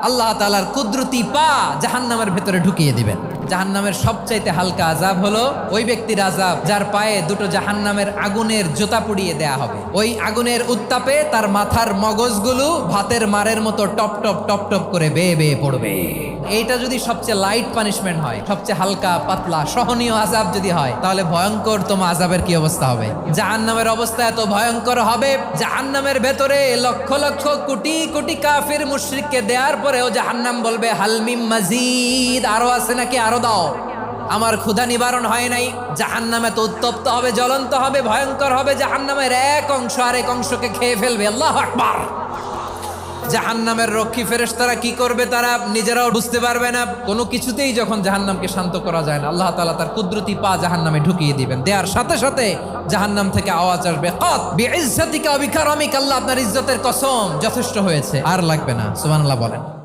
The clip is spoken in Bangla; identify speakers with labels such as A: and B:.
A: আল্লাহ তাআলার কুদরতি পা জাহান্নামের ভেতরে ঢুকিয়ে দিবেন। জাহান্নামের সবচাইতে হালকা আযাব হলো ওই ব্যক্তির আযাব যার পায়ে দুটো জাহান্নামের আগুনের জুতা পুড়িয়ে দেয়া হবে। ওই আগুনের উত্তাপে তার মাথার মগজগুলো ভাতের মারের মতো টপ টপ টপ টপ করে বেয়ে বেয়ে পড়বে। এইটা যদি সবচেয়ে লাইট পানিশমেন্ট হয়, সবচেয়ে হালকা পাতলা সহনীয় আযাব যদি হয়, তাহলে ভয়ঙ্কর তোমার আযাবের কি অবস্থা হবে? জাহান্নামের অবস্থা এত ভয়ঙ্কর হবে, জাহান্নামের ভেতরে লক্ষ লক্ষ কোটি কোটি কাফির মুশরিককে দেওয়ার পরেও জাহান্নাম বলবে হালমিম মাজিদ, আরো আছে নাকি, আরো দাও, আমার ক্ষুধা নিবারণ হয় নাই। জাহান্নামে তো উত্তপ্ত হবে, জ্বলন্ত হবে, ভয়ঙ্কর হবে। জাহান্নামের এক অংশ আরেক অংশকে খেয়ে ফেলবে। আল্লাহু আকবার। জাহান্নামের রক্ষী ফেরেশতারা কি করবে তারা নিজেরাও বুঝতে পারবে না। কোনো কিছুতেই যখন জাহান্নামকে শান্ত করা যায় না, আল্লাহ তাআলা তার কুদরতি পা জাহান্নামে ঢুকিয়ে দিবেন। দেওয়ার সাথে সাথে জাহান্নাম থেকে আওয়াজ আসবে, কাত বিইজ্জাতিকা ওয়া বিকারামিকা, আল্লাহ আপনার ইজ্জতের কসম, যথেষ্ট হয়েছে, আর লাগবে না। সুবহানাল্লাহ বলেন।